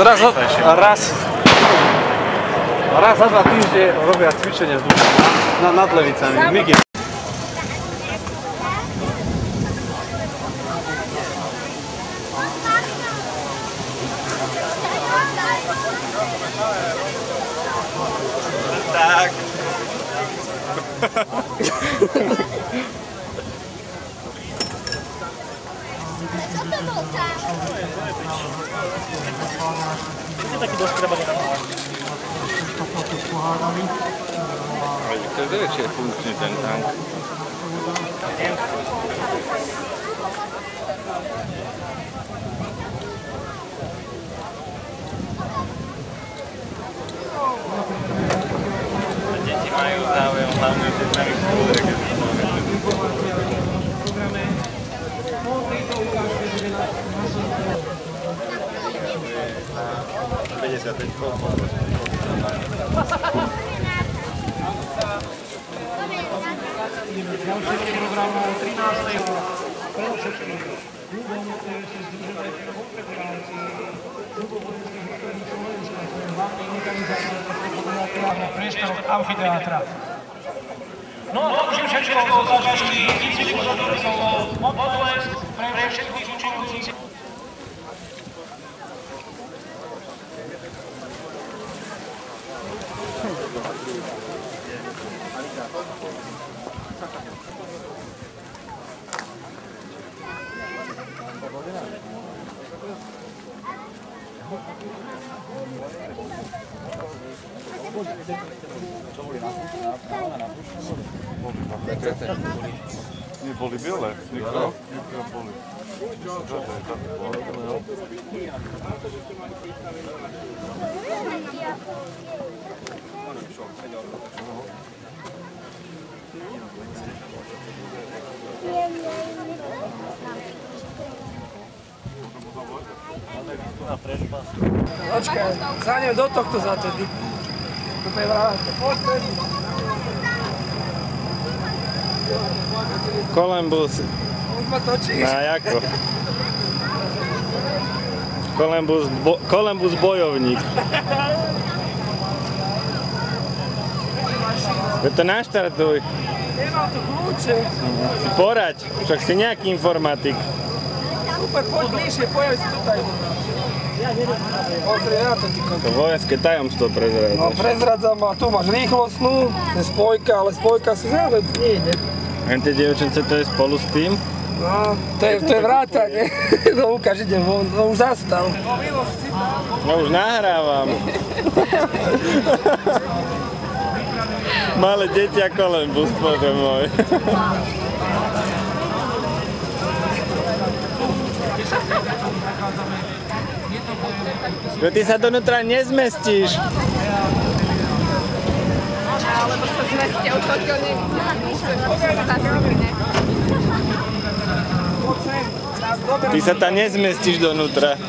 raz za 2 týždne robia cvičenie nad Levicami. Miky. Tak. Taký dosť treba nenamovať. Ale to je či je funkčný ten tank. Deti majú záujem hlavne o tie staré školy, keď Ďalšie programu 13. Preložečky ľubovoľnice si združené konfederácie ľubovoľnických ústredí Slovenska, to je hlavný organizátor na priestorok amfiteátra. No a to všetko od zážitky výcviku zadorcov potlesk pre všetkých učinujúcich. Nie boli biele, niektoré boli. Počkaj, zájdem do tohto zatedy. Toto je vrátne. Columbus. Už ma točíš. Na jako? Columbus bojovník. Veď to naštartuj. Nemám tu kľúče. Si poraď, však si nejaký informatik. Super, poď bližšie, pojav si tutaj. Pozri na to, ty kokos. To vojenské tajomstvo prezrádzaš. No prezradzam a tu máš rýchlostnú, to je spojka, ale spojka si zále nejde. Len tie dievčence to je spolu s tým? No, to je vrátanie. No ukáž, idem von, no už zastal. No už nahrávam. Malé deti a Columbus, bože môj. Ty sa donútra nezmestíš. Alebo sa zmestia, už toľko Ty sa tam nezmestíš donútra.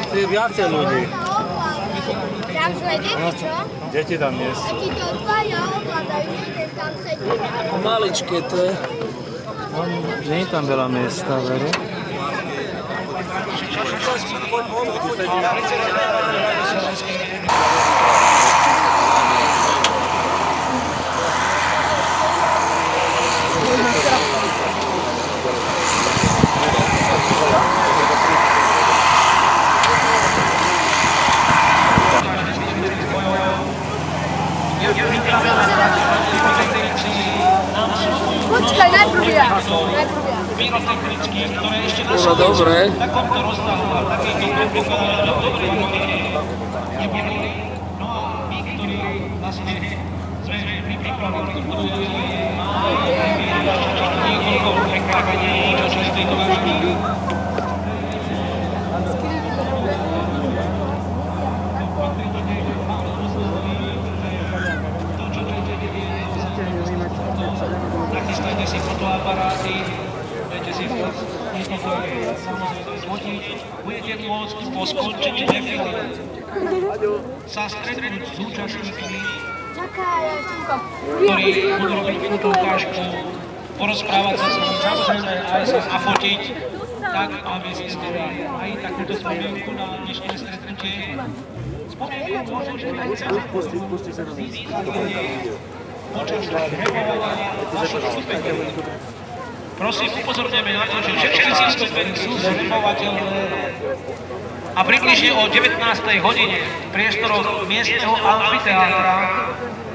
Tu je viacej ľudí. Tam sú aj deti, čo? Deti tam nie sú. A ti to dvaja ovládajú, jeden tam sedí. Maličké to je. Nie je tam veľa miesta, veru. Počkaj, najprv ja. No dobre. Nachystajte si fotoaparáty, dajte si jednotlivé samozrejme zvotiť. Budete môcť po skončení defile sa stretnúť s účastníkmi, ktorí budú robiť túto ukážku, porozprávať sa s nimi, samozrejme aj sa nafotiť. tak aby si stali aj takúto spomienku na dnešné stretnutie. Spomienku môžete aj celé počas removania vašich vystúpení. Prosím, upozorňujeme na to, že všetky vystúpení sú zremovateľné a približne o 19. hodine v priestoroch miestneho amfiteátra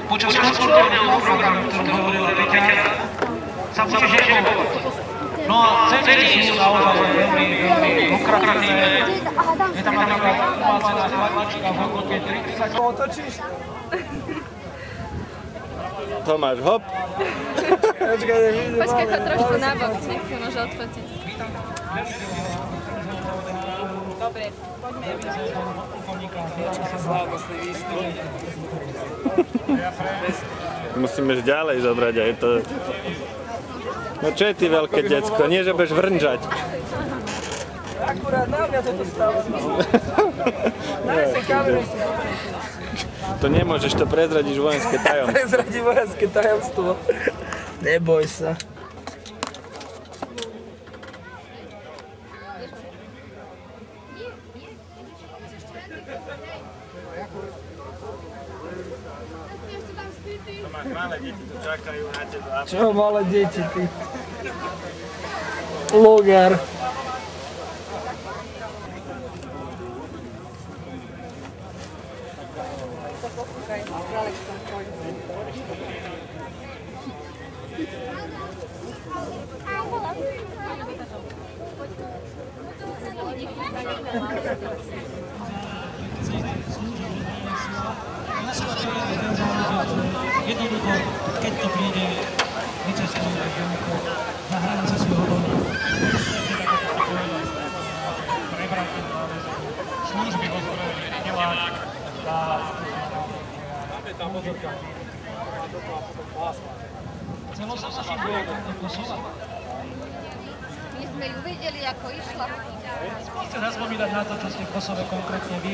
počas kultúrneho programu, ktorý hovorila Peťa, sa bude removať. No a ceny sú naozaj veľmi lukratívne. Je tam napríklad umácená chladnička v hodnote 30. Otočíš? Tomáš, hop. Počkaj, chod trošku nabok, nech si môže odfotiť. Dobre, poďme. Slávnostný výstup. Musíme ísť ďalej zobrať aj to. No čo je ty veľké decko, nie že budeš vrnžať. Akurát na mňa toto stalo. Daj si kameru. To nemôžeš, to prezradiť vojenské tajomstvo. Prezradí vojenské tajomstvo. Neboj sa. Malé deti tu čakajú na teba. Čo malé deti, ty? Logár. Jednoducho, keď to príde, vycestujú jednoducho na hranice svojho domu. Prebrať služby vo svojom nedelách a chcelo sa našim vojakom do Kosova. My sme ju vedeli, ako išla. Skúste zaspomínať na to, čo ste v Kosove konkrétne vy